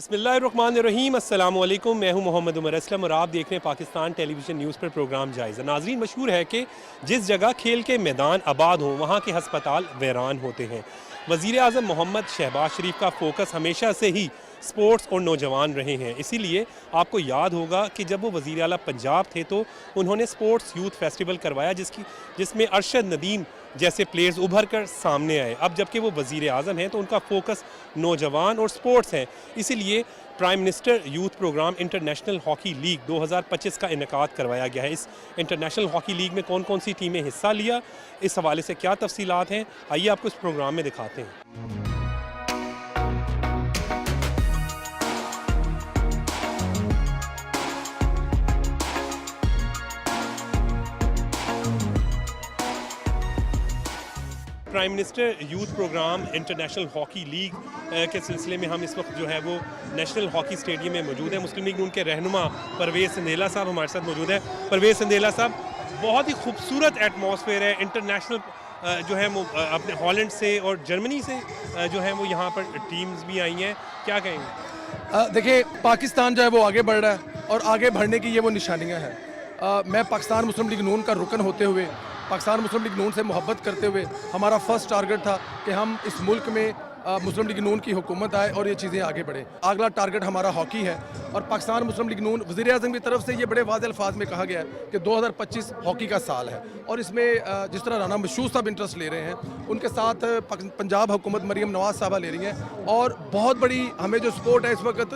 बिस्मिल्लाहिर्रहमानिर्रहीम अस्सलामुअलैकुम। मैं हूं मोहम्मद उमर असलम और आप देख रहे हैं पाकिस्तान टेलीविज़न न्यूज़ पर प्रोग्राम जायज़ा। नाज़रीन, मशहूर है कि जिस जगह खेल के मैदान आबाद हों वहाँ के हस्पताल वीरान होते हैं। वज़ीर आज़म मोहम्मद शहबाज शरीफ का फोकस हमेशा से ही स्पोर्ट्स और नौजवान रहे हैं। इसीलिए आपको याद होगा कि जब वो वज़ीर आला पंजाब थे तो उन्होंने स्पोर्ट्स यूथ फेस्टिवल करवाया जिसमें अरशद नदीम जैसे प्लेयर्स उभर कर सामने आए। अब जबकि वो वज़ीर आज़म हैं तो उनका फोकस नौजवान और स्पोर्ट्स है। इसीलिए prime minister youth programme international hockey league 2025 का इनेकाद करवाया गया है। इस इंटरनेशनल हॉकी लीग में कौन कौन सी टीमें हिस्सा लिया, इस हवाले से क्या तफसीलात हैं, आइए आपको इस प्रोग्राम में दिखाते हैं। Prime minister youth programme international hockey league के सिलसिले में हम इस वक्त जो है वो नेशनल हॉकी स्टेडियम में मौजूद है। मुस्लिम लीग नून के रहनुमा परवेज़ संदेला साहब हमारे साथ मौजूद है। परवेज़ संदेला साहब, बहुत ही खूबसूरत एटमॉस्फेयर है। इंटरनेशनल जो है वो अपने हॉलैंड से और जर्मनी से जो है वो यहाँ पर टीम्स भी आई हैं, क्या कहेंगे? देखिए, पाकिस्तान जो है वो आगे बढ़ रहा है और आगे बढ़ने की ये वो निशानियाँ हैं। मैं पाकिस्तान मुस्लिम लीग नून का रुकन होते हुए, पाकिस्तान मुस्लिम लीग नून से मोहब्बत करते हुए, हमारा फर्स्ट टारगेट था कि हम इस मुल्क में मुस्लिम लीग नून की हुकूमत आए और ये चीज़ें आगे बढ़े। अगला टारगेट हमारा हॉकी है और पाकिस्तान मुस्लिम लीग नून वज़ीर आज़म की तरफ से ये बड़े वाज़ेह अल्फाज में कहा गया है कि 2025 हॉकी का साल है और इसमें जिस तरह राना मशहूद साहब इंटरेस्ट ले रहे हैं, उनके साथ पंजाब हुकूमत मरियम नवाज़ साहबा ले रही हैं और बहुत बड़ी हमें जो सपोर्ट है इस वक्त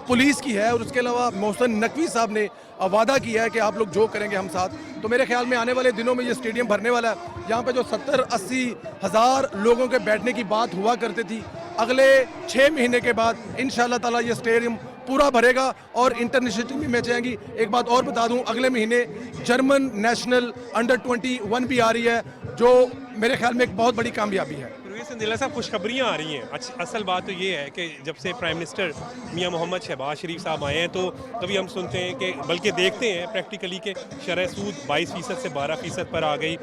पुलिस की है और उसके अलावा मोहसिन नकवी साहब ने वादा किया है कि आप लोग जो करेंगे हम साथ। तो मेरे ख्याल में आने वाले दिनों में ये स्टेडियम भरने वाला है। यहाँ पे जो 70-80 हज़ार लोगों के बैठने की बात हुआ करती थी, अगले 6 महीने के बाद इंशाअल्लाह ताला ये स्टेडियम पूरा भरेगा और इंटरनेशनल टीमें मैच आएंगी। एक बात और बता दूं, अगले महीने जर्मन नेशनल अंडर 21 भी आ रही है, जो मेरे ख्याल में एक बहुत बड़ी कामयाबी है। संदेला साहब, खुशखबरियाँ आ रही हैं। असल बात तो ये है कि जब से प्राइम मिनिस्टर मियां मोहम्मद शहबाज शरीफ साहब आए हैं तो कभी हम सुनते हैं कि, बल्कि देखते हैं प्रैक्टिकली कि शरह सूद 22% से 12% पर आ गई।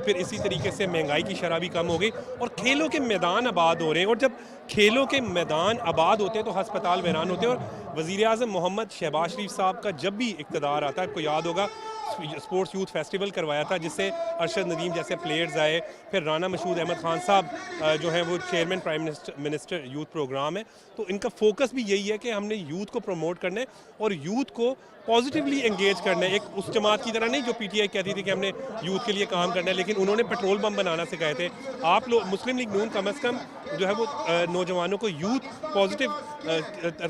फिर इसी तरीके से महंगाई की शरह भी कम हो गई और खेलों के मैदान आबाद हो रहे हैं। और जब खेलों के मैदान आबाद होते हैं तो हस्पताल वीरान होते हैं। और वज़ीर आज़म मोहम्मद शहबाज शरीफ साहब का जब भी इक़्तिदार आता है, आपको याद होगा स्पोर्ट्स यूथ फेस्टिवल करवाया था जिससे अरशद नदीम जैसे प्लेयर्स आए। फिर राना मशहूद अहमद खान साहब जो हैं वो chairman prime minister youth programme है। तो इनका फोकस भी यही है कि हमने यूथ को प्रमोट करना है और यूथ को पॉजिटिवली एंगेज करना है। एक उस जमात की तरह नहीं जो पीटीआई कहती थी कि हमने यूथ के लिए काम करना है, लेकिन उन्होंने पेट्रोल बम बनाना सिखाए थे। आप लोग मुस्लिम लीग नून कम अज़ कम जो है वो नौजवानों को यूथ पॉजिटिव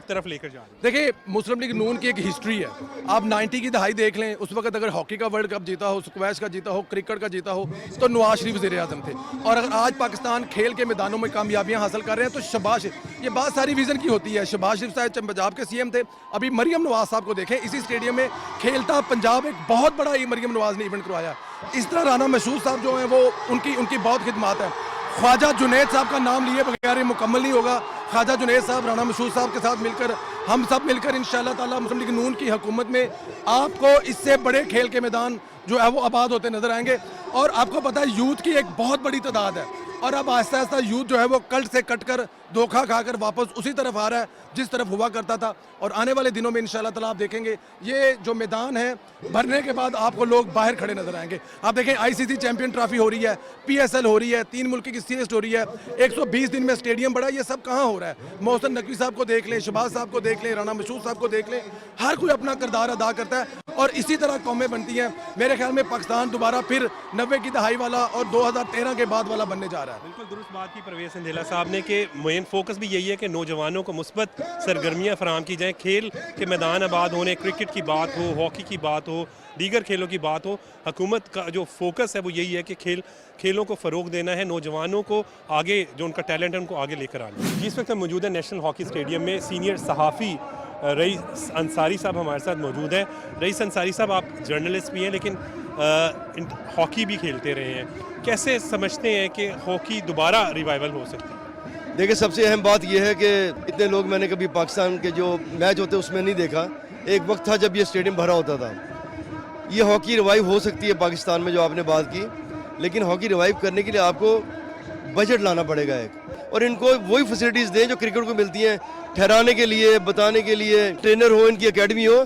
तरफ लेकर जा रहे हैं। देखिए, मुस्लिम लीग नून की एक हिस्ट्री है। आप 90 की दहाई देख लें, उस वक्त अगर हॉकी का वर्ल्ड कप जीता हो, स्क्वैश का जीता हो, क्रिकेट का जीता हो तो नवाज शरीफ वज़ीर आज़म थे। और अगर आज पाकिस्तान खेल के मैदानों में कामयाबियां हासिल कर रहे हैं तो शहबाज, ये बात सारी विजन की होती है। शहबाज शरीफ साहब पंजाब के सीएम थे, अभी मरियम नवाज साहब को देखें, इसी स्टेडियम में खेलता पंजाब एक बहुत बड़ा मरियम नवाज ने इवेंट करवाया। इस तरह राना मशहूद साहब जो हैं वो उनकी बहुत खिदमत है। ख्वाजा जुनैद साहब का नाम लिए बगैर मुकम्मल नहीं होगा। ख्वाजा जुनैद साहब राना मशहूद साहब के साथ मिलकर, हम सब मिलकर इंशाअल्लाह ताला मुस्लिम लीग नून की हुकूमत में आपको इससे बड़े खेल के मैदान जो है वो आबाद होते नजर आएंगे। और आपको पता है यूथ की एक बहुत बड़ी तादाद है और अब आहिस्ता आहिस्ता यूथ जो है वो कल्ट से कटकर धोखा खाकर वापस उसी तरफ आ रहा है जिस तरफ हुआ करता था। और आने वाले दिनों में इंशाअल्लाह ताला आप देखेंगे ये जो मैदान है भरने के बाद आपको लोग बाहर खड़े नजर आएंगे। आप देखें, आईसीसी चैंपियन ट्रॉफी हो रही है, पीएसएल हो रही है, 3 मुल्क की सीरीज हो रही है, 120 दिन में स्टेडियम बढ़ा, ये सब कहाँ हो रहा है? मोहसिन नकवी साहब को देख लें, शहबाज साहब को देख लें, राना मशहूद साहब को देख लें, हर कोई अपना किरदार अदा करता है और इसी तरह कौमें बनती हैं। मेरे ख्याल में पाकिस्तान दोबारा फिर 90 की दहाई वाला और 2013 के बाद वाला बनने जा रहा है। बिल्कुल दुरुस्त बात की परवेज़ संदेला साहब ने कि मेन फोकस भी यही है कि नौजवानों को मुस्बत सरगर्मियाँ फराहम की जाएँ। खेल के मैदान आबाद होने, क्रिकेट की बात हो, हॉकी की बात हो, दीगर खेलों की बात हो, हुकूमत का जो फोकस है वो यही है कि खेलों को फ़रोग देना है, नौजवानों को आगे, जो उनका टैलेंट है उनको आगे लेकर आना है। जिस वक्त हम मौजूद है नेशनल हॉकी स्टेडियम में, सीनियर सहाफ़ी रईस अंसारी साहब हमारे साथ मौजूद हैं। रईस अंसारी साहब, आप जर्नलिस्ट भी हैं लेकिन हॉकी भी खेलते रहे हैं, कैसे समझते हैं कि हॉकी दोबारा रिवाइवल हो सकती है? देखिए, सबसे अहम बात यह है कि इतने लोग मैंने कभी पाकिस्तान के जो मैच होते उसमें नहीं देखा। एक वक्त था जब ये स्टेडियम भरा होता था। ये हॉकी रिवाइव हो सकती है पाकिस्तान में, जो आपने बात की, लेकिन हॉकी रिवाइव करने के लिए आपको बजट लाना पड़ेगा एक, और इनको वही फैसिलिटीज़ दें जो क्रिकेट को मिलती हैं, ठहराने के लिए, बताने के लिए, ट्रेनर हो, इनकी एकेडमी हो।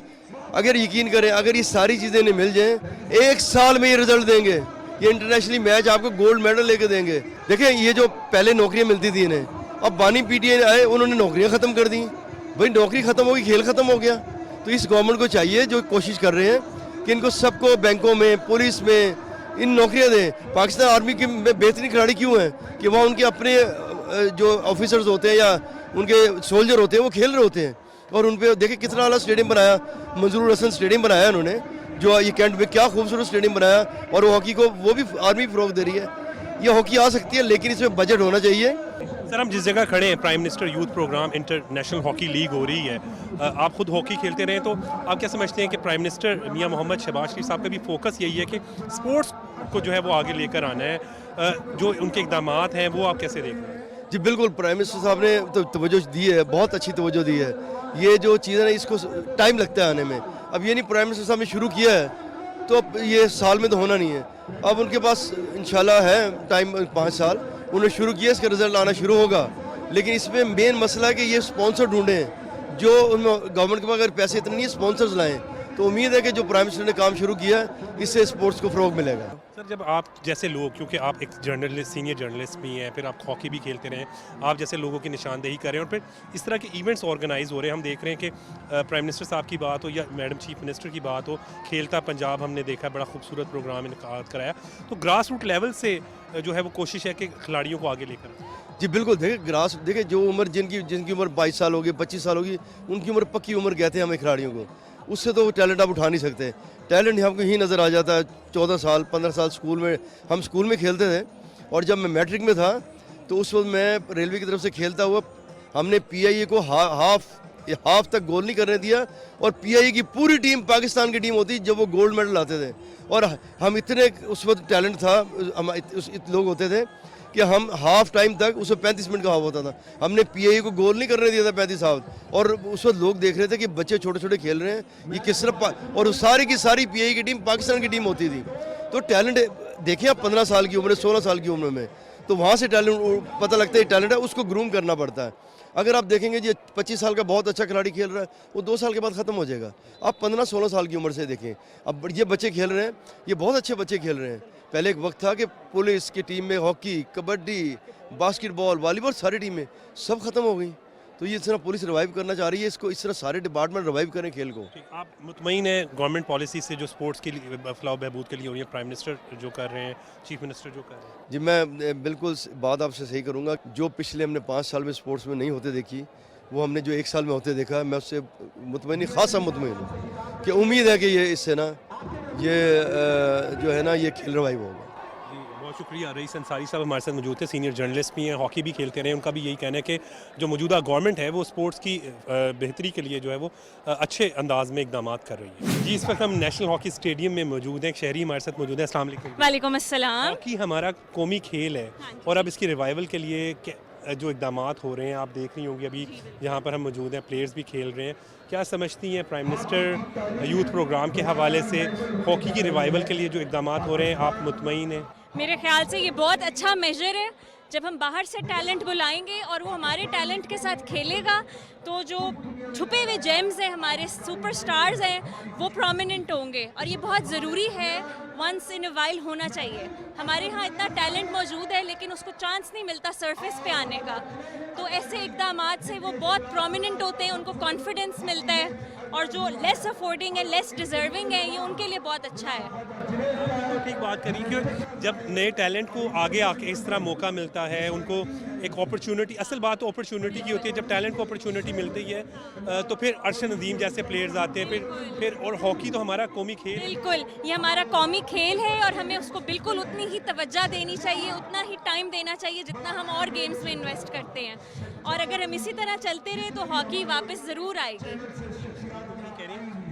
अगर यकीन करें, अगर ये सारी चीज़ें इन्हें मिल जाएं, 1 साल में ये रिजल्ट देंगे, ये इंटरनेशनली मैच आपको गोल्ड मेडल लेके देंगे। देखें, ये जो पहले नौकरियां मिलती थी इन्हें, अब बानी पीटीए आए, उन्होंने नौकरियां ख़त्म कर दी। भाई नौकरी ख़त्म होगी, खेल ख़त्म हो गया। तो इस गवर्नमेंट को चाहिए, जो कोशिश कर रहे हैं कि इनको सबको बैंकों में, पुलिस में इन नौकरियां दें। पाकिस्तान आर्मी के बेहतरीन खिलाड़ी क्यों हैं कि वहाँ उनके अपने जो ऑफिसर्स होते हैं या उनके सोल्जर होते हैं, वो खेल रहे होते हैं। और उन पर देखिए कितना वाला स्टेडियम बनाया, मंजूर हसन स्टेडियम बनाया उन्होंने, जो ये कैंट में क्या खूबसूरत स्टेडियम बनाया। और वो हॉकी को वो भी आर्मी फ़रोग दे रही है। ये हॉकी आ सकती है, लेकिन इसमें बजट होना चाहिए। सर, हम जिस जगह खड़े हैं, prime minister youth programme international hockey league हो रही है। आप खुद हॉकी खेलते रहे, तो आप क्या समझते हैं कि प्राइम मिनिस्टर मियां मोहम्मद शहबाज शरीफ साहब का भी फोकस यही है कि स्पोर्ट्स को जो है वो आगे लेकर आना है? जो उनके इकदाम हैं वो आप कैसे देख रहे हैं? जी बिल्कुल, प्राइम मिनिस्टर साहब ने तो तवज्जो दी है, बहुत अच्छी तवज्जो दी है। ये जो चीज़ें हैं इसको टाइम लगता है आने में। अब ये नहीं प्राइम मिनिस्टर साहब ने शुरू किया है तो अब ये साल में तो होना नहीं है। अब उनके पास इंशाल्लाह है टाइम, 5 साल उन्होंने शुरू किया, इसका रिजल्ट आना शुरू होगा। लेकिन इसमें मेन मसला है कि ये स्पॉन्सर ढूंढें, जो गवर्नमेंट के पास अगर पैसे इतने नहीं है, स्पॉन्सर्स लाएँ। तो उम्मीद है कि जो प्राइम मिनिस्टर ने काम शुरू किया है, इससे स्पोर्ट्स को फ़रोग मिलेगा। सर, जब आप जैसे लोग, क्योंकि आप एक जर्नलिस्ट, सीनियर जर्नलिस्ट भी हैं, फिर आप हॉकी भी खेलते रहे, आप जैसे लोगों की निशानदेही कर रहे हैं और फिर इस तरह के इवेंट्स ऑर्गेनाइज हो रहे हैं, हम देख रहे हैं कि प्राइम मिनिस्टर साहब की बात हो या मैडम चीफ मिनिस्टर की बात हो, खेलता पंजाब हमने देखा, बड़ा खूबसूरत प्रोग्राम इनका कराया। तो ग्रास रूट लेवल से जो है वो कोशिश है कि खिलाड़ियों को आगे लेकर। जी बिल्कुल, देखिए जो उम्र जिनकी उम्र 22 साल होगी, 25 साल होगी, उनकी उम्र पक्की उम्र कहते हैं हमें खिलाड़ियों को। उससे तो टैलेंट आप उठा नहीं सकते। टैलेंट हमको यहीं नज़र आ जाता है। 14 साल 15 साल हम स्कूल में खेलते थे, और जब मैं मैट्रिक में था तो उस वक्त मैं रेलवे की तरफ से खेलता हुआ, हमने PIA को हाफ तक गोल नहीं करने दिया, और PIA की पूरी टीम पाकिस्तान की टीम होती जब वो गोल्ड मेडल लाते थे। और हम इतने उस वक्त टैलेंट था, हम लोग होते थे कि हम हाफ टाइम तक, उसमें 35 मिनट का हाफ होता था, हमने PIA को गोल नहीं करने दिया था 35 हाफ। और उस वक्त लोग देख रहे थे कि बच्चे छोटे छोटे खेल रहे हैं, ये किस तरह, और सारी की सारी PIA की टीम पाकिस्तान की टीम होती थी। तो टैलेंट देखिए आप, 15 साल की उम्र, 16 साल की उम्र में, तो वहाँ से टैलेंट पता लगता है टैलेंट है, उसको ग्रूम करना पड़ता है। अगर आप देखेंगे जी 25 साल का बहुत अच्छा खिलाड़ी खेल रहा है, वो 2 साल के बाद ख़त्म हो जाएगा। आप 15-16 साल की उम्र से देखें, अब ये बच्चे खेल रहे हैं, ये बहुत अच्छे बच्चे खेल रहे हैं। पहले एक वक्त था कि पुलिस की टीम में हॉकी, कबड्डी, बास्केटबॉल, वॉलीबॉल, सारी टीमें सब खत्म हो गई। तो ये इस तरह पुलिस रिवाइव करना चाह रही है, इसको इस तरह सारे डिपार्टमेंट रिवाइव करें खेल को। आप मुतमईन है गवर्नमेंट पॉलिसी से जो स्पोर्ट्स के लिए फलाह बहबूद के लिए हो रही है, प्राइम मिनिस्टर जो कर रहे हैं, चीफ मिनिस्टर जो कर रहे हैं? जी मैं बिल्कुल बात आपसे सही करूँगा। जो पिछले हमने 5 साल में स्पोर्ट्स में नहीं होते देखी, वो हमने जो 1 साल में होते देखा, मैं उससे मुतमईन, खासा मुतमईन हूँ कि उम्मीद है कि ये इससे ना ये जो है ना ये खेल रिवाइव होगा। बहुत शुक्रिया। रईस अंसारी साहब हमारे साथ मौजूद थे, सीनियर जर्नलिस्ट भी हैं, हॉकी भी खेलते रहे। उनका भी यही कहना है कि जो मौजूदा गवर्नमेंट है वो स्पोर्ट्स की बेहतरी के लिए जो है वो अच्छे अंदाज में इकदाम कर रही है। जी, इस वक्त हम नेशनल हॉकी स्टेडियम में मौजूद हैं, एक शहरी हमारे साथ मौजूद है। अस्सलाम वालेकुम। वालेकुम अस्सलाम। हॉकी हमारा कौमी खेल है और अब इसकी रिवाइवल के लिए जो इकदाम हो रहे हैं, आप देख रही होंगी अभी यहाँ पर हम मौजूद हैं, प्लेयर्स भी खेल रहे हैं। क्या समझती हैं प्राइम मिनिस्टर यूथ प्रोग्राम के हवाले से हॉकी की रिवाइवल के लिए जो इकदाम हो रहे हैं, आप मुतमईन हैं? मेरे ख्याल से ये बहुत अच्छा मेजर है। जब हम बाहर से टैलेंट बुलाएंगे और वो हमारे टैलेंट के साथ खेलेगा, तो जो छुपे हुए जेम्स हैं, हमारे सुपरस्टार्स हैं, वो प्रोमिनेंट होंगे। और ये बहुत ज़रूरी है, वंस इन अ वाइल होना चाहिए। हमारे यहाँ इतना टैलेंट मौजूद है लेकिन उसको चांस नहीं मिलता सरफेस पे आने का। तो ऐसे इक़दामात से वो बहुत प्रोमिनेंट होते हैं, उनको कॉन्फिडेंस मिलता है, और जो लेस अफोर्डिंग है, लेस डिजर्विंग है, ये उनके लिए बहुत अच्छा है। तो ठीक बात करी कि जब नए टैलेंट को आगे आके इस तरह मौका मिलता है, उनको एक अपॉर्चुनिटी, असल बात तो अपॉर्चुनिटी की होती है। जब टैलेंट को अपॉर्चुनिटी मिलती है तो फिर अर्शद नदीम जैसे प्लेयर्स आते हैं, फिर और हॉकी तो हमारा कौमी खेल है। बिल्कुल, ये हमारा कौमी खेल है और हमें उसको बिल्कुल उतनी ही तवज्जो देनी चाहिए, उतना ही टाइम देना चाहिए जितना हम और गेम्स में इन्वेस्ट करते हैं। और अगर हम इसी तरह चलते रहे तो हॉकी वापस ज़रूर आएगी।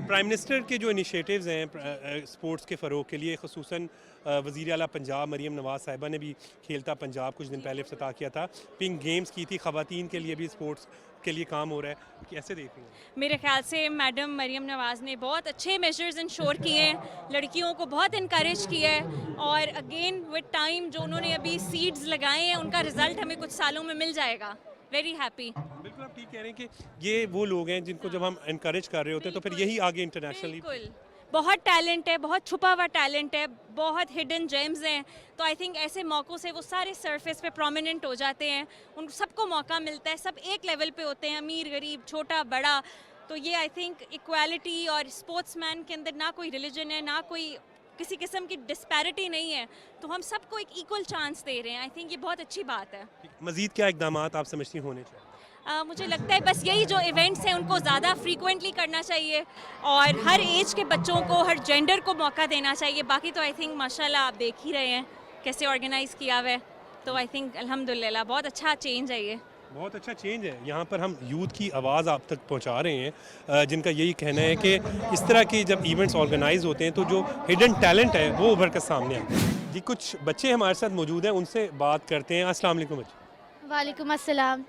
प्राइम मिनिस्टर के जो इनिशिएटिव्स हैं स्पोर्ट्स के फ़रोग के लिए, ख़ुसूसन वज़ीर आला पंजाब मरीम नवाज़ साहिबा ने भी खेलता पंजाब कुछ दिन पहले इफ्तिताह किया था, पिंक गेम्स की थी, ख़वातीन के लिए भी स्पोर्ट्स के लिए काम हो रहा है, कैसे देख रही हैं? मेरे ख्याल से मैडम मरीम नवाज़ ने बहुत अच्छे मेजर्स इंश्योर किए हैं, लड़कियों को बहुत इनकरेज किया है, और अगेन विद टाइम जो उन्होंने अभी सीड्स लगाए हैं उनका रिजल्ट हमें कुछ सालों में मिल जाएगा। Very happy. बिल्कुल आप ठीक कह रहे हैं कि ये वो लोग हैं जिनको जब हम इनकरेज कर रहे होते हैं तो फिर यही आगे इंटरनेशनली बिल्कुल, बहुत टैलेंट है, बहुत छुपा हुआ टैलेंट है, बहुत हिडन जेम्स हैं, तो आई थिंक ऐसे मौक़ों से वो सारे सरफेस पे प्रोमिनेंट हो जाते हैं, उन सबको मौका मिलता है, सब एक लेवल पे होते हैं, अमीर गरीब छोटा बड़ा। तो ये आई थिंक इक्वालिटी और स्पोर्ट्समैन के अंदर ना कोई रिलीजन है, ना कोई किसी किस्म की डिस्पैरिटी नहीं है, तो हम सबको एक इक्वल चांस दे रहे हैं। आई थिंक ये बहुत अच्छी बात है। मज़ीद क्या इक़दाम आप समझती होने चाहिए? मुझे लगता है बस यही जो इवेंट्स हैं उनको ज़्यादा फ्रीक्वेंटली करना चाहिए, और हर एज के बच्चों को, हर जेंडर को मौका देना चाहिए। बाकी तो आई थिंक माशाल्लाह आप देख ही रहे हैं कैसे ऑर्गेनाइज़ किया हुआ है, तो आई थिंक अल्हम्दुलिल्लाह बहुत अच्छा चेंज है ये। बहुत अच्छा चेंज है। यहाँ पर हम यूथ की आवाज़ आप तक पहुँचा रहे हैं जिनका यही कहना है कि इस तरह के जब इवेंट्स ऑर्गेनाइज होते हैं तो जो हिडन टैलेंट है वो उभर कर सामने आता है। जी कुछ बच्चे हमारे साथ मौजूद हैं, उनसे बात करते हैं। अस्सलाम वालेकुम बच्चे। वालेकुम अस्सलाम।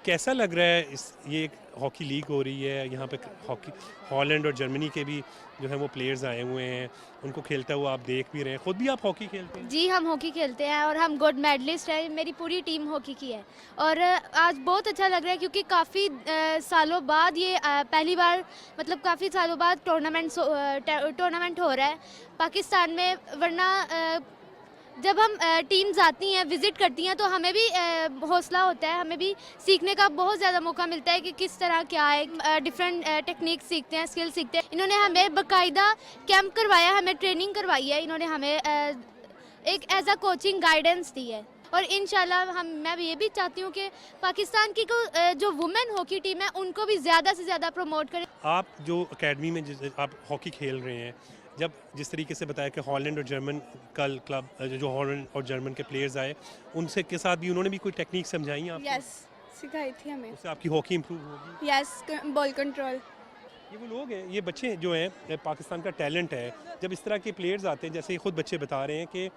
कैसा लग रहा है ये एक हॉकी लीग हो रही है यहाँ पे, हॉकी हॉलैंड और जर्मनी के भी जो है वो प्लेयर्स आए हुए हैं, उनको खेलता हुआ आप देख भी रहे हैं, खुद भी आप हॉकी खेलते हैं? जी हम हॉकी खेलते हैं और हम गोल्ड मेडलिस्ट हैं, मेरी पूरी टीम हॉकी की है, और आज बहुत अच्छा लग रहा है क्योंकि काफ़ी सालों बाद ये पहली बार, मतलब काफ़ी सालों बाद टूर्नामेंट हो रहा है पाकिस्तान में। वरना जब हम टीम्स आती हैं, विज़िट करती हैं, तो हमें भी हौसला होता है, हमें भी सीखने का बहुत ज़्यादा मौका मिलता है कि किस तरह क्या है, डिफरेंट टेक्निक सीखते हैं, स्किल सीखते हैं। इन्होंने हमें बाकायदा कैंप करवाया, हमें ट्रेनिंग करवाई है, इन्होंने हमें एक एज अ कोचिंग गाइडेंस दी है, और इंशाल्लाह मैं ये भी चाहती हूँ कि पाकिस्तान की जो वुमेन हॉकी टीम है उनको भी ज़्यादा से ज़्यादा प्रमोट करें। आप जो अकेडमी में आप हॉकी खेल रहे हैं, जब जिस तरीके से बताया कि हॉलैंड और जर्मन कल क्लब जो हॉलैंड और जर्मन के प्लेयर्स आए, उनसे के साथ भी उन्होंने भी कोई टेक्निक समझाई आपको? यस, सिखाई थी हमें। उससे आपकी हॉकी इंप्रूव होगी? Yes, ball control. ये वो लोग हैं, ये बच्चे जो हैं, पाकिस्तान का टैलेंट है। जब इस तरह के प्लेयर्स आते हैं, जैसे खुद बच्चे बता रहे हैं कि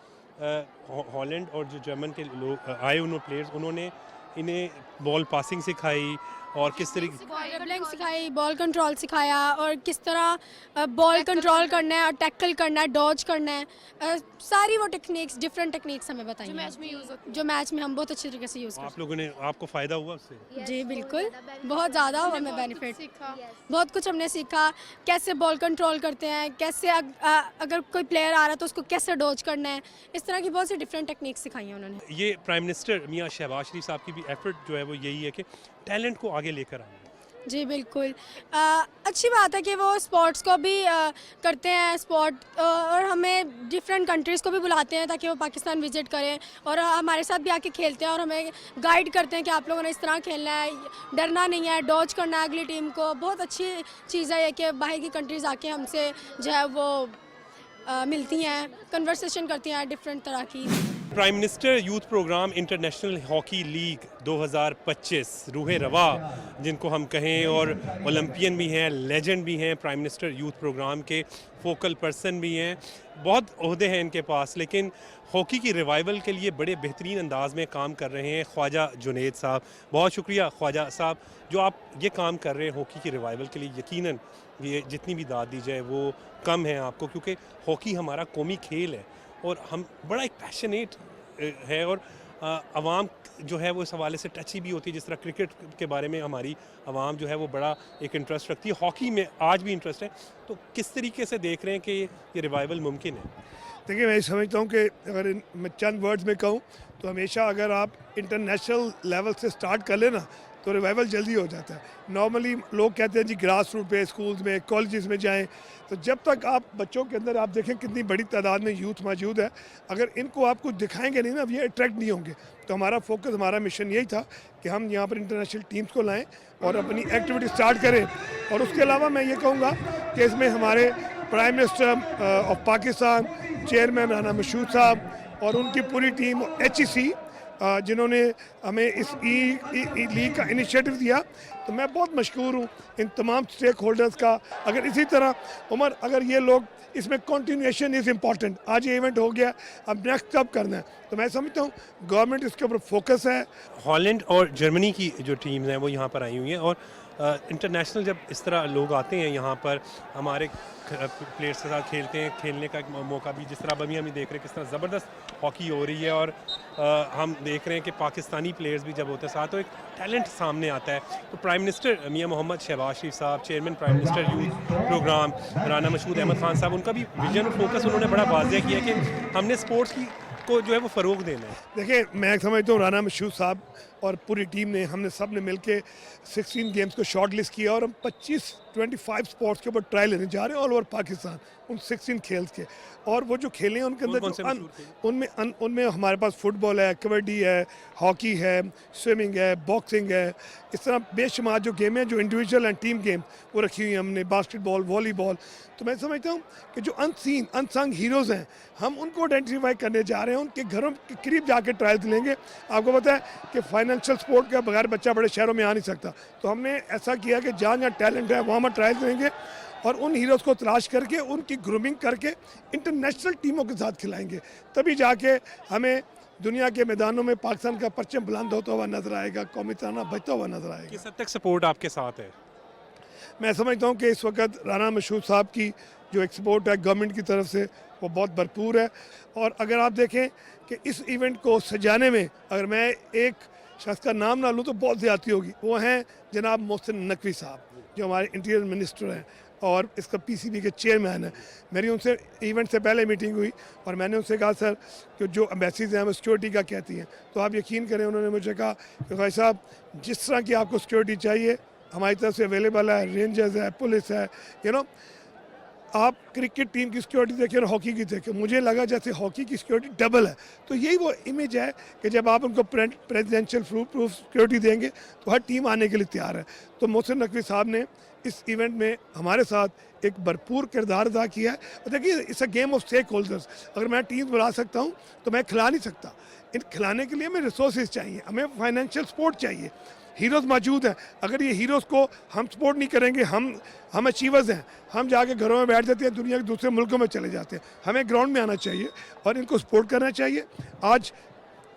हॉलैंड और जो जर्मन के लोग आए, उन्होंने प्लेयर्स, उन्होंने इन्हें बॉल पासिंग सिखाई और किस तरीके ड्रिबलिंग सिखाई, बॉल कंट्रोल सिखाया, और किस तरह बॉल कंट्रोल करना है और टैकल करना है, डॉज करना है, सारी वो टेक्निक्स, डिफरेंट टेक्निक्स हमें बताई जो मैच में यूज़ होती है, जो मैच में हम बहुत अच्छे तरीके से यूज़ करते हैं। आप लोगों ने, आपको फ़ायदा हुआ उससे? जी बिल्कुल, बहुत ज़्यादा हमें बेनिफिट, बहुत कुछ हमने सीखा, कैसे बॉल कंट्रोल करते हैं, कैसे अगर कोई प्लेयर आ रहा है तो उसको कैसे डॉज करना है, इस तरह की बहुत सी डिफरेंट टेक्निक्स सिखाई हैं उन्होंने। ये प्राइम मिनिस्टर मियां शहबाज शरीफ साहब की भी एफर्ट जो है वो यही है कि टैलेंट को आगे लेकर आना। जी बिल्कुल, अच्छी बात है कि वो स्पोर्ट्स को भी करते हैं, स्पोर्ट, और हमें डिफरेंट कंट्रीज़ को भी बुलाते हैं ताकि वो पाकिस्तान विज़िट करें और हमारे साथ भी आके खेलते हैं, और हमें गाइड करते हैं कि आप लोगों ने इस तरह खेलना है, डरना नहीं है, डॉज करना है अगली टीम को। बहुत अच्छी चीज़ है ये कि बाहर की कंट्रीज़ आके हमसे जो है वो मिलती हैं, कन्वर्सेशन करती हैं डिफरेंट तरह की। Prime minister youth programme international hockey league 2025 रूहे रवा जिनको हम कहें, और ओलंपियन भी हैं, लेजेंड भी हैं, प्राइम मिनिस्टर यूथ प्रोग्राम के फोकल पर्सन भी हैं, बहुत ओहदे हैं इनके पास, लेकिन हॉकी की रिवाइवल के लिए बड़े बेहतरीन अंदाज में काम कर रहे हैं ख्वाजा जुनैद साहब। बहुत शुक्रिया ख्वाजा साहब, जो आप ये काम कर रहे हैं हॉकी की रिवाइवल के लिए। यकीनन ये जितनी भी दाद दी जाए वो कम है आपको, क्योंकि हॉकी हमारा कौमी खेल है और हम बड़ा एक पैशनेट है, और आवाम जो है वो इस हवाले से टची भी होती है, जिस तरह क्रिकेट के बारे में हमारी आवाम जो है वो बड़ा एक इंटरेस्ट रखती है, हॉकी में आज भी इंटरेस्ट है। तो किस तरीके से देख रहे हैं कि ये रिवाइवल मुमकिन है? देखिए, मैं समझता हूँ कि अगर मैं चंद वर्ड्स में कहूँ तो हमेशा अगर आप इंटरनेशनल लेवल से स्टार्ट कर लेना तो रिवाइवल जल्दी हो जाता है। नॉर्मली लोग कहते हैं जी ग्रास रूट पे स्कूल्स में, कॉलेजेस में जाएं, तो जब तक आप बच्चों के अंदर, आप देखें कितनी बड़ी तादाद में यूथ मौजूद है, अगर इनको आप कुछ दिखाएंगे नहीं ना, ये अट्रैक्ट नहीं होंगे। तो हमारा फोकस, हमारा मिशन यही था कि हम यहाँ पर इंटरनेशनल टीम्स को लाएँ और अपनी एक्टिविटी स्टार्ट करें। और उसके अलावा मैं ये कहूँगा कि इसमें हमारे prime minister of Pakistan, chairman Rana Mashhood साहब और उनकी पूरी टीम, HEC जिन्होंने हमें इस लीग का इनिशिएटिव दिया, तो मैं बहुत मशकूर हूँ इन तमाम स्टेक होल्डर्स का। अगर इसी तरह उमर, अगर ये लोग इसमें कंटिन्यूएशन इज़ इम्पॉर्टेंट। आज ये इवेंट हो गया, अब नेक्स्ट कब करना है, तो मैं समझता हूँ गवर्नमेंट इसके ऊपर फोकस है। हॉलैंड और जर्मनी की जो टीम्स हैं वो यहाँ पर आई हुई हैं, और इंटरनेशनल जब इस तरह लोग आते हैं यहाँ पर हमारे प्लेयर्स के साथ खेलते हैं, खेलने का एक मौका भी, जिस तरह अभी हम देख रहे हैं किस तरह ज़बरदस्त हॉकी हो रही है, और हम देख रहे हैं कि पाकिस्तानी प्लेयर्स भी जब होते हैं साथ तो एक टैलेंट सामने आता है। तो प्राइम मिनिस्टर मियां मोहम्मद शहबाज शरीफ साहब, chairman prime minister youth programme Rana Mashhood Ahmad Khan साहब, उनका भी विजन और फोकस उन्होंने बड़ा वाज़ेह किया कि हमने स्पोर्ट्स को जो है वो फ़रोग देना है। देखिए, मैं समझता हूँ राना मशहूद साहब और पूरी टीम ने, हमने सब ने मिलके 16 गेम्स को शॉर्ट लिस्ट किया, और हम 25 स्पोर्ट्स के ऊपर ट्रायल लेने जा रहे हैं ऑल ओवर पाकिस्तान, उन 16 खेल्स के। और वो जो खेले हैं उनके अंदर उनमें हमारे पास फुटबॉल है, कबड्डी है, हॉकी है, स्विमिंग है, बॉक्सिंग है, इस तरह बेशुमार जो गेम हैं, जो इंडिविजुअल एंड टीम गेम वो रखी हुई हैं हमने, बास्केटबॉल, वॉलीबॉल। तो मैं समझता हूँ कि जो अनसंग हीरोज़ हैं, हम उनको आइडेंटिफाई करने जा रहे हैं, उनके घरों के करीब जाके ट्रायल्स लेंगे। आपको पता है कि फाइनेंशियल सपोर्ट के बगैर बच्चा बड़े शहरों में आ नहीं सकता, तो हमने ऐसा किया कि जहाँ जहाँ टैलेंट है वहाँ हम ट्रायल्स लेंगे, और उन हीरोज़ को तलाश करके उनकी ग्रूमिंग करके इंटरनेशनल टीमों के साथ खिलाएंगे, तभी जाके हमें दुनिया के मैदानों में पाकिस्तान का परचम बुलंद होता हुआ नजर आएगा, कौमी तराना बजता हुआ नजर आएगा। किस हद तक सपोर्ट आपके साथ है? मैं समझता हूँ कि इस वक्त राना मशहूद साहब की जो एक सपोर्ट है गवर्नमेंट की तरफ से वो बहुत भरपूर है। और अगर आप देखें कि इस इवेंट को सजाने में अगर मैं एक शख्स का नाम ना लूँ तो बहुत ज़्यादती होगी, वो हैं जनाब मोहसिन नकवी साहब, जो हमारे इंटीरियर मिनिस्टर हैं और इसका पीसीबी के चेयरमैन है। मेरी उनसे इवेंट से पहले मीटिंग हुई और मैंने उनसे कहा सर कि जो एम्बेसीज हैं वो सिक्योरिटी का कहती हैं, तो आप यकीन करें उन्होंने मुझे कहा कि भाई साहब जिस तरह की आपको सिक्योरिटी चाहिए हमारी तरफ से अवेलेबल है, रेंजर्स है, पुलिस है, आप क्रिकेट टीम की सिक्योरिटी देखें और हॉकी की देखें, मुझे लगा जैसे हॉकी की सिक्योरिटी डबल है। तो यही वो इमेज है कि जब आप उनको प्रेसिडेंशियल प्रूफ सिक्योरिटी देंगे तो हर टीम आने के लिए तैयार है। तो मोहसिन नकवी साहब ने इस इवेंट में हमारे साथ एक भरपूर किरदार अदा किया है। और देखिए it's a game of stakeholders, अगर मैं टीम बुला सकता हूँ तो मैं खिला नहीं सकता, इन खिलाने के लिए हमें रिसोर्सेज चाहिए, हमें फाइनेंशियल सपोर्ट चाहिए। हीरोज़ मौजूद हैं, अगर ये हीरोज़ को हम सपोर्ट नहीं करेंगे, हम अचीवर्स हैं, हम जाके घरों में बैठ जाते हैं, दुनिया के दूसरे मुल्कों में चले जाते हैं। हमें ग्राउंड में आना चाहिए और इनको सपोर्ट करना चाहिए। आज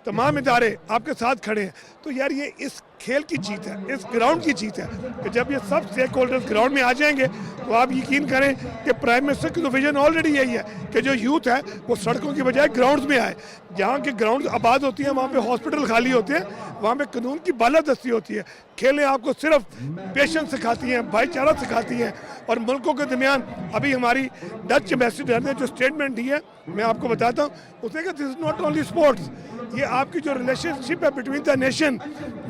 तमाम इदारे आपके साथ खड़े हैं, तो यार ये इस खेल की जीत है, इस ग्राउंड की जीत है कि जब ये सब स्टेक होल्डर्स ग्राउंड में आ जाएंगे तो आप यकीन करें कि प्राइम मिनिस्टर की तो विजन ऑलरेडी यही है कि जो यूथ है वो सड़कों की बजाय ग्राउंड्स में आए। जहाँ के ग्राउंड आबाद होती हैं वहाँ पे हॉस्पिटल खाली होते हैं, वहाँ पे कानून की बालादस्ती होती है। खेलें आपको सिर्फ पेशेंस सिखाती हैं, भाईचारा सिखाती हैं। और मुल्कों के दरमियान अभी हमारी डच एम्बेसडर ने जो स्टेटमेंट दी है मैं आपको बताता हूँ, उसने कहा this is not only sports, ये आपकी जो रिलेशनशिप है बिटवीन द नेशन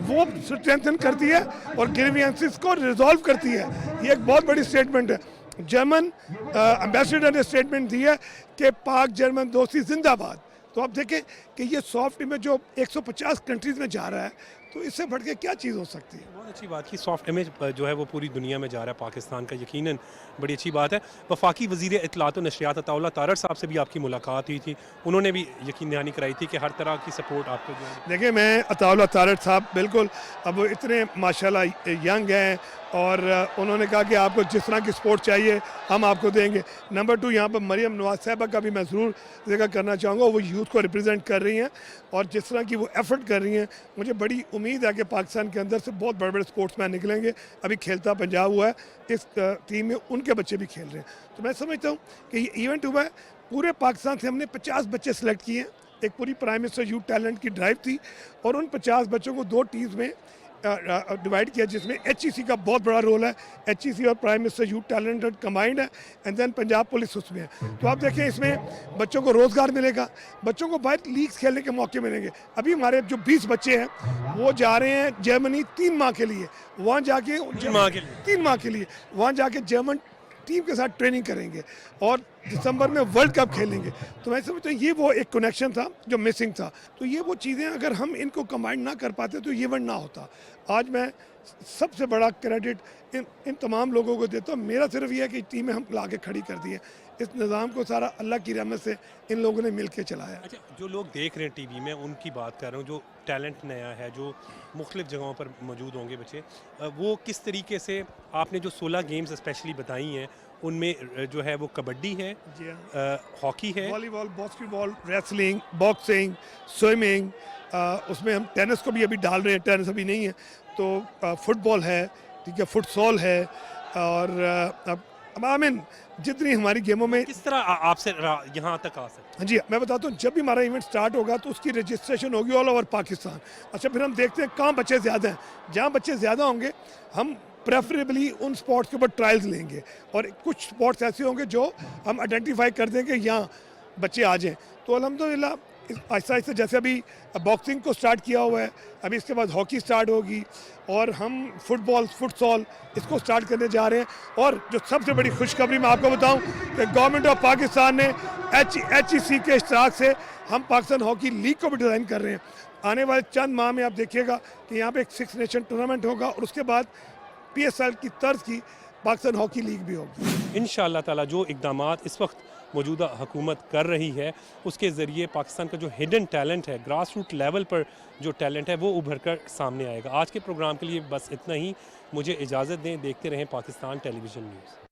वो स्ट्रेंथन करती है और ग्रीवियंसेस को रिजॉल्व करती है। ये एक बहुत बड़ी स्टेटमेंट है। जर्मन एम्बेसडर ने स्टेटमेंट दी है कि पाक जर्मन दोस्ती जिंदाबाद। तो आप देखें कि ये सॉफ्ट इमेज जो 150 कंट्रीज़ में जा रहा है, तो इससे बढ़ के क्या चीज़ हो सकती है। बहुत अच्छी बात की, सॉफ्ट इमेज जो है वो पूरी दुनिया में जा रहा है पाकिस्तान का, यकीनन बड़ी अच्छी बात है। वफाकी वज़ीर इत्तलात व नशरियात अताउल्लाह तारड़ साहब से भी आपकी मुलाकात हुई थी, उन्होंने भी यकीन दहानी कराई थी कि हर तरह की सपोर्ट आपको जो है। देखिए मैं अताउल्लाह तारड़ साहब बिल्कुल अब इतने माशाल्लाह यंग हैं और उन्होंने कहा कि आपको जिस तरह की सपोर्ट चाहिए हम आपको देंगे। नंबर 2 यहाँ पर मरियम नवाज साहबा का भी मैं ज़रूर जिक्र करना चाहूँगा, वो यूथ को रिप्रेजेंट कर रही हैं और जिस तरह की वो एफर्ट कर रही हैं, मुझे बड़ी उम्मीद है कि पाकिस्तान के अंदर से बहुत बड़े बड़े स्पोर्ट्समैन निकलेंगे। अभी खेलता पंजाब हुआ है, इस टीम में उनके बच्चे भी खेल रहे हैं। तो मैं समझता हूँ कि ये इवेंट हुआ है, पूरे पाकिस्तान से हमने 50 बच्चे सेलेक्ट किए हैं। एक पूरी प्राइम मिनिस्टर यूथ टैलेंट की ड्राइव थी और उन 50 बच्चों को 2 टीम्स में डिवाइड किया, जिसमें HEC का बहुत बड़ा रोल है। HEC और prime minister youth talent command है एंड देन पंजाब पुलिस उसमें है। तो आप देखें इसमें बच्चों को रोज़गार मिलेगा, बच्चों को बाहर लीग्स खेलने के मौके मिलेंगे। अभी हमारे जो 20 बच्चे हैं वो जा रहे हैं जर्मनी 3 माह के लिए, वहाँ जाके 3 माह के लिए वहाँ जाके जर्मन टीम के साथ ट्रेनिंग करेंगे और दिसंबर में वर्ल्ड कप खेलेंगे। तो मैं समझता हूँ ये वो एक कनेक्शन था जो मिसिंग था। तो ये वो चीज़ें अगर हम इनको कंबाइन ना कर पाते तो ये इवेंट ना होता। आज मैं सबसे बड़ा क्रेडिट इन तमाम लोगों को देता हूँ। मेरा सिर्फ ये है कि टीमें हम ला के खड़ी कर दी है, इस निज़ाम को सारा अल्लाह की रहमत से इन लोगों ने मिल के चलाया। अच्छा, जो लोग देख रहे हैं टीवी में उनकी बात कर रहा हूँ, जो टैलेंट नया है जो मुख्तलिफ़ जगहों पर मौजूद होंगे बच्चे, वो किस तरीके से आपने जो 16 गेम्स स्पेशली बताई हैं उनमें जो है वो कबड्डी है, जी हाँ, हॉकी है, volleyball, basketball, wrestling, boxing, swimming, उसमें हम टेनिस को भी अभी डाल रहे हैं, टेनिस अभी नहीं है, तो फुटबॉल है, ठीक है, फुटसॉल है, और आई मीन जितनी हमारी गेमों में। किस तरह आपसे यहाँ तक आ सकते? हाँ जी, मैं बताता हूँ, जब भी हमारा इवेंट स्टार्ट होगा तो उसकी रजिस्ट्रेशन होगी ऑल ओवर पाकिस्तान। अच्छा, फिर हम देखते हैं कहाँ बच्चे ज़्यादा हैं, जहाँ बच्चे ज़्यादा होंगे हम प्रेफरेबली उन स्पॉट्स के ऊपर ट्रायल्स लेंगे, और कुछ स्पॉट्स ऐसे होंगे जो हम आइडेंटिफाई कर देंगे यहाँ बच्चे आ जाएँ। तो अल्हम्दुलिल्लाह आहिस्ता आहिस्ता, जैसे अभी बॉक्सिंग को स्टार्ट किया हुआ है, अभी इसके बाद हॉकी स्टार्ट होगी, और हम फुटबॉल, फुटसॉल इसको स्टार्ट करने जा रहे हैं। और जो सबसे बड़ी खुशखबरी मैं आपको बताऊं कि गवर्नमेंट ऑफ पाकिस्तान ने HEC के इश्तराक से हम पाकिस्तान हॉकी लीग को भी डिज़ाइन कर रहे हैं। आने वाले चंद माह में आप देखिएगा कि यहाँ पे एक 6 नेशन टूर्नामेंट होगा, और उसके बाद PSL की तर्ज की पाकिस्तान हॉकी लीग भी होगी। इंशाअल्लाह ताला जो इक़दामात इस वक्त मौजूदा हुकूमत कर रही है उसके ज़रिए पाकिस्तान का जो हिडन टैलेंट है, ग्रास रूट लेवल पर जो टैलेंट है वो उभर कर सामने आएगा। आज के प्रोग्राम के लिए बस इतना ही, मुझे इजाज़त दें, देखते रहें पाकिस्तान टेलीविज़न न्यूज़।